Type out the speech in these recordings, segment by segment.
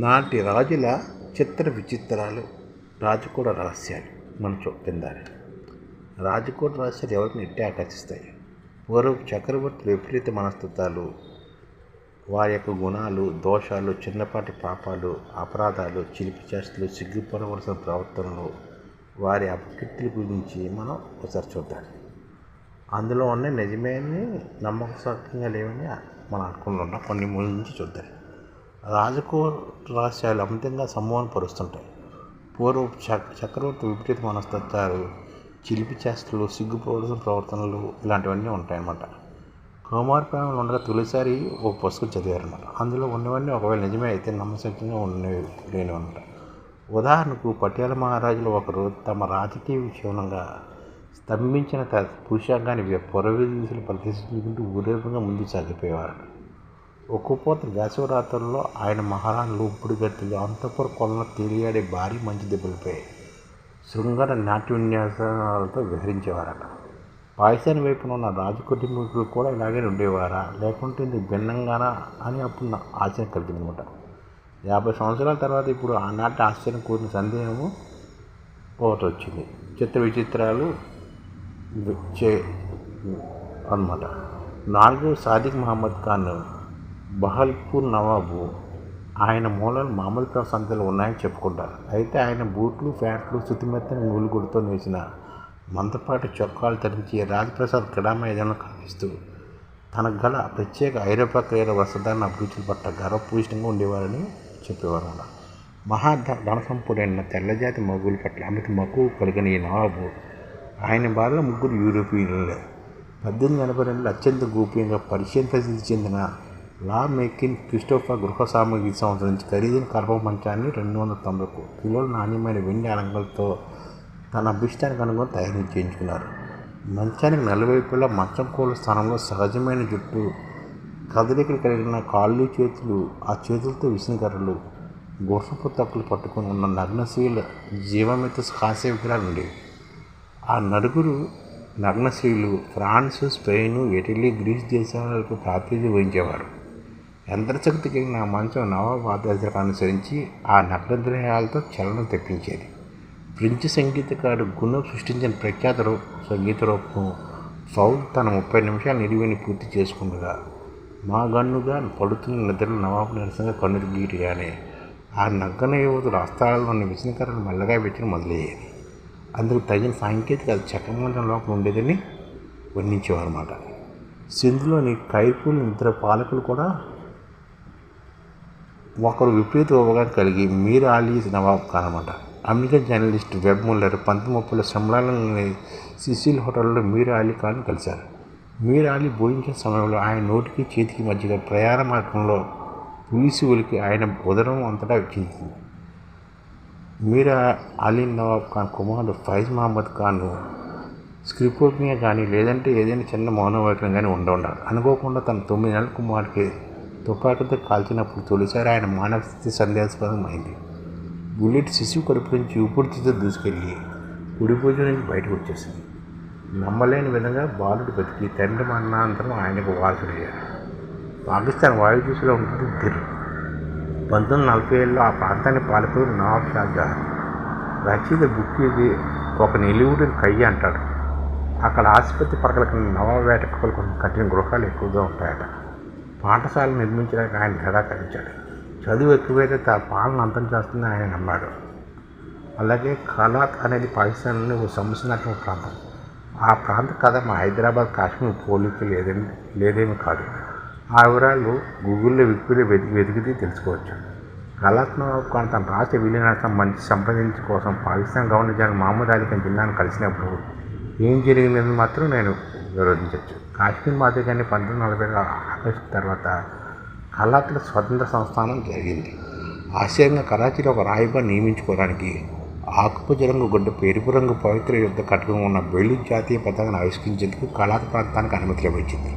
నాటి రాజుల చిత్ర విచిత్రాలు, రాజకోట రహస్యాలు మనం చెప్పిందారు. రాజకోట రహస్యాలు ఎవరిని ఇట్టే ఆకర్షిస్తాయి. పూర్వపు చక్రవర్తులు విపరీత మనస్తత్వాలు, వారి యొక్క గుణాలు, దోషాలు, చిన్నపాటి పాపాలు, అపరాధాలు, చిలిపి చేష్టలు, సిగ్గుపడవలసిన ప్రవర్తనలు, వారి అపకీర్తుల గురించి మనం ఒకసారి చూద్దాం. అందులో ఉన్న నిజమేని నమ్మకసక్యంగా లేవని మనం అనుకుంటున్నాం. కొన్ని మూల నుంచి చూద్దాం. రాజకోట రహస్యాలు అమితంగా పరుస్తుంటాయి. పూర్వపు చక్రవర్తి విపరీత మనస్తత్వాలు, చిలిపి చేష్టలు, సిగ్గుపడవలసిన ప్రవర్తనలు ఇలాంటివన్నీ ఉంటాయన్నమాట. కౌమారప్రాయంలో ఉండగా తొలిసారి ఒక పుస్తకం చదివారన్నమాట. అందులో ఉన్నవన్నీ ఒకవేళ నిజమే అయితే నమ్మశక్యంగా ఉండేవి లేనివన్నమాట. ఉదాహరణకు పటియాల మహారాజులు ఒకరు తమ రాజకీయ విషయంగా స్తంభించిన పురుషాంగాన్ని పొరవీధులు ప్రదర్శించుకుంటూ ఊరేగింపుగా ముందుకు సాగిపోయేవారు. ఒక్కపోత వేసవరాత్రుల్లో ఆయన మహారాణులు ఉప్పుడు గట్టులు అంతపుర కొలను తేలియాడే భారీ మంచి దెబ్బలపై శృంగార నాట్య విన్యాసాలతో విహరించేవారట. పాకిస్తాన్ వైపున ఉన్న రాజకుటుంబీకులు కూడా ఇలాగే ఉండేవారా, లేకుంటే ఇందుకు భిన్నంగానా అని అప్పుడు ఆశ్చర్యం కలిగిందనమాట. 50 సంవత్సరాల తర్వాత ఇప్పుడు ఆనాటి ఆశ్చర్యం కూడిన సందేహము ఒకటి వచ్చింది. చిత్ర విచిత్రాలు అన్నమాట. 4వ సాదిక్ మహమ్మద్ ఖాన్ బహల్పూర్ నవాబు ఆయన మూలాలు మామూలు ప్రాంతాలు ఉన్నాయని చెప్పుకుంటారు. అయితే ఆయన బూట్లు, ప్యాంట్లు, శుతిమెత్తని నూలుగుడితో నేసిన మందపాటి చొక్కాలు ధరించి రాజప్రసాద్ క్రీడామైదానంలో కనిపిస్తూ తనకు గల ప్రత్యేక ఐరోపా క్రీడ వసదాన్ని అభిరుచుల పట్ల గర్వపూరితంగా ఉండేవారని చెప్పేవారు. ధనసంపుడైన తెల్లజాతి మగుల పట్ల అమిత మక్కువ కలిగిన ఈ నవాబు ఆయన బాధలో 3 యూరోపియన్లే. 1882 అత్యంత గోప్యంగా పరిచయం ప్రసిద్ధి చెందిన లా మెకిన్ క్రిస్టోఫర్ గృహ సామగ్రి సంవత్సరం నుంచి ఖరీదైన కలప మంచాన్ని 290 కిలోల నాణ్యమైన వెండి అలంకరణతో తన అభిష్టానికి అనుగుణంగా తయారు చేయించుకున్నారు. మంచానికి నలువైపులా మంచం కోళ్ళ స్థానంలో సహజమైన జుట్టు, కదలికలు కలిగిన కాళ్ళు, చేతులు, ఆ చేతులతో విసనకర్రలు, గుర్రపు తక్కులు పట్టుకుని ఉన్న నగ్నశీల జీవమిత కాంస్య విగ్రహాలు ఉండేవి. ఆ నలుగురు నగ్నశీలు ఫ్రాన్స్, స్పెయిన్, ఇటలీ, గ్రీస్ దేశాలకు ప్రాతినిధ్యం వహించేవారు. యంత్రశక్తి కలిగిన ఆ మంచం నవాబు ఆదేశాలకు అనుసరించి ఆ నగ్నద్రహాలతో చలనం తెప్పించేది. ఫ్రెంచ్ సంగీతకారుడు గునవ్ సృష్టించిన ప్రఖ్యాత సంగీత రూపం ఫౌల్ తన 30 నిమిషాల నిడివిని పూర్తి చేసుకుండగా మా గన్నుగా పడుతున్న నిద్రలు నవాబు నిరసనగా కన్నులు గీయగానే ఆ నగ్గన యువతులు హస్తాలలోని విసనకర్రలు మెల్లగా పెట్టిన మొదలయ్యేది. అందుకు తగిన సాంకేతిక చక్రమంత్రం లోపల ఉండేదని వర్ణించేవారు అన్నమాట. సింధులోని కైర్పూల్ నిద్ర పాలకులు కూడా ఒకరు విపరీత అవగాహన కలిగి మీర్ అలీ నవాబ్ ఖాన్ అన్నమాట. అమెరికన్ జర్నలిస్ట్ వెబ్ ముల్లర్ 1930లో శంలాలోని సిసిల్ హోటల్లో మీర్ అలీ ఖాన్ కలిశారు. మీర్ అలీ భోజించిన సమయంలో ఆయన నోటికి చేతికి మధ్యగా ప్రయాణ మార్గంలో పులిసి ఒలికి ఆయన ఉదరం అంతటా చెందింది. మీర్ అలీ నవాబ్ ఖాన్ కుమారుడు ఫైజ్ మహమ్మద్ ఖాన్ స్క్రిప్టోమియా కానీ లేదంటే ఏదైనా చిన్న మౌనవైకల్యం కానీ ఉండాలి. అనుకోకుండా తన 9 నెలల కుమారుడికి తుపాకీతో కాల్చినప్పుడు తొలిసారి ఆయన మానవ స్థితి సందేహాస్పదమైంది. బుల్లెట్ శిశువు కడుపు నుంచి ఊపిరితిత్తుతో దూసుకెళ్ళి కుడిభుజం నుంచి బయటకు వచ్చేసింది. నమ్మలేని విధంగా బాలుడు బతికి తండ్రి మరణానంతరం ఆయనకు వారసుడయ్యారు. పాకిస్తాన్ వాయుదూసులో ఉంటుంది దిర్. 1947లో ఆ ప్రాంతాన్ని పాలిపోయిన నవాబ్ షాజహాన్ రచయిత బుక్ ఇది ఒక నిలువుడిని కయ్యి అంటాడు. అక్కడ ఆసుపత్రి పడకల కింద నవాబ్ వేటకులు కొన్ని కఠిన గృహాలు ఎక్కువగా ఉంటాయట. పాఠశాల నిర్మించడానికి ఆయన నిరాకరించాడు. చదువు ఎక్కువైతే తన పాలన అంతం చేస్తుందని ఆయన నమ్మాడు. అలాగే ఖలాత్ అనేది పాకిస్తాన్లోని ఓ సమస్యాత్మక ప్రాంతం. ఆ ప్రాంత కథ మా హైదరాబాద్, కాశ్మీర్ పోలిక లేదేమీ కాదు. ఆ వివరాలు గూగుల్లో వెతికితే తెలుసుకోవచ్చు. ఖలాత్ నవాబ్ ఖాన్ తన రాష్ట్ర విలీనానికి సంబంధించి సంప్రదించడం కోసం పాకిస్తాన్ గవర్నర్ జనరల్ మహమ్మద్ అలీ ఖాన్ జిన్నాను కలిసినప్పుడు ఏం జరిగిందని మాత్రం నేను వివరించవచ్చు. కాశ్మీర్ మాదిరిగానే 1940 ఆగస్టు తర్వాత ఖలాత్లో స్వతంత్ర సంస్థానం జరిగింది. ఆశ్చర్యంగా కరాచీలో ఒక రాయిబారిని నియమించుకోవడానికి ఆకుపచ్చ రంగు గుడ్డ ఎరుపు రంగు పవిత్ర యుద్ధ కటకం ఉన్న బెలూచ్ జాతీయ పతాకాన్ని ఆవిష్కరించేందుకు ఖలాత్ ప్రాంతానికి అనుమతి లభించింది.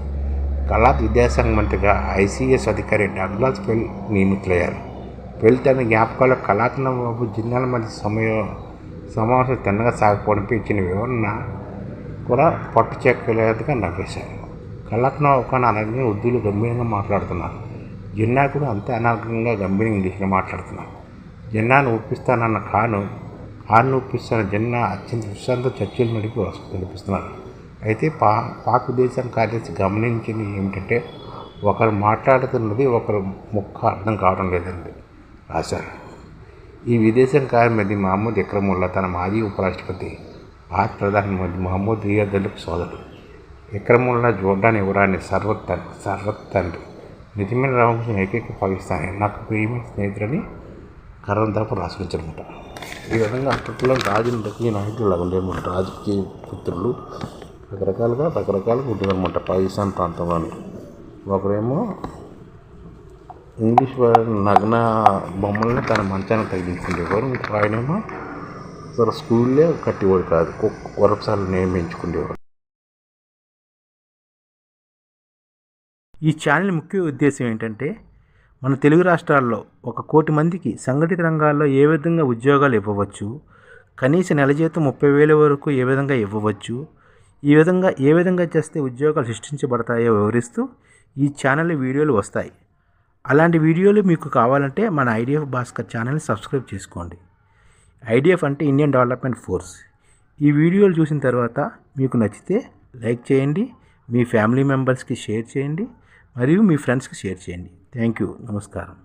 ఖలాత్ విద్యాశాఖ మంత్రిగా ఐసీఎస్ అధికారి డగ్లాస్ పెల్ నియమితులయ్యారు. పెల్ తన జ్ఞాపకాల్లో ఖలాత్ నవాబు జిన్నాల మధ్య సమావేశం తిన్నగా సాగిపోవడంపై ఇచ్చిన వివరణ కూడా పట్టు చెక్కలేదుగా నవ్వేశారు. ఖలాత్ నవాబ్ ఖాన్ అనగానే ఉర్దూలో గంభీరంగా మాట్లాడుతున్నారు. జిన్నా కూడా అంతే అనాగంగా గంభీర ఇంగ్లీష్లో మాట్లాడుతున్నాడు. జిన్నాను ఒప్పిస్తానన్న ఖాను ఒప్పిస్తున్న జిన్నా అత్యంత విశ్రాంత చర్చలు నడిపి కనిపిస్తున్నారు. అయితే పాక్ విదేశాంగ కార్యదర్శి గమనించింది ఏమిటంటే ఒకరు మాట్లాడుతున్నది ఒకరు ముక్క అర్థం కావడం లేదండి రాశారు. ఈ విదేశాంగ కార్యమంత్రి మహమ్మద్ ఇక్రముల్లా తన మాజీ ఉపరాష్ట్రపతి భారత ప్రధానమంత్రి మహమ్మద్ రియాదుల్లాకు సోదరుడు. ఇక్రముల్లా జోర్డాన్ యువరాణి సర్వత్ తండ్రి. నిజమైన రామకృష్ణ ఏకైక పాకిస్తానీ నాకు ప్రియమైన స్నేహితులని కరణ్ రాసుకొచ్చారనమాట. ఈ విధంగా అప్పట్లో రాజకీయ నాయకులు ఇలా ఉండేనమాట. రాజకీయ పుత్రులు రకరకాలుగా ఉంటుందన్నమాట పాకిస్తాన్ ప్రాంతంలోని. ఒకరేమో ఇంగ్లీష్ నగ్న బొమ్మల్ని తన మంచాన్ని తగిలించుకునేవారు. ఇంకొక ఆయనేమో అసలు స్కూల్లే కట్టేవాడు కాదు, వరపసాలు నియమించుకునేవారు. ఈ ఛానల్ ముఖ్య ఉద్దేశం ఏంటంటే మన తెలుగు రాష్ట్రాల్లో 1 కోటి మందికి సంఘటిత రంగాల్లో ఏ విధంగా ఉద్యోగాలు ఇవ్వవచ్చు, కనీస నెల జీతం 30,000 వరకు ఏ విధంగా ఇవ్వవచ్చు, ఏ విధంగా చేస్తే ఉద్యోగాలు సృష్టించబడతాయో వివరిస్తూ ఈ ఛానల్ వీడియోలు వస్తాయి. అలాంటి వీడియోలు మీకు కావాలంటే మన ఐడిఎఫ్ భాస్కర్ ఛానల్ని సబ్స్క్రైబ్ చేసుకోండి. ఐడిఎఫ్ అంటే ఇండియన్ డెవలప్మెంట్ ఫోర్స్. ఈ వీడియోలు చూసిన తర్వాత మీకు నచ్చితే లైక్ చేయండి, మీ ఫ్యామిలీ మెంబర్స్కి షేర్ చేయండి, మరియు మీ ఫ్రెండ్స్కి షేర్ చేయండి. Thank you. నమస్కారం.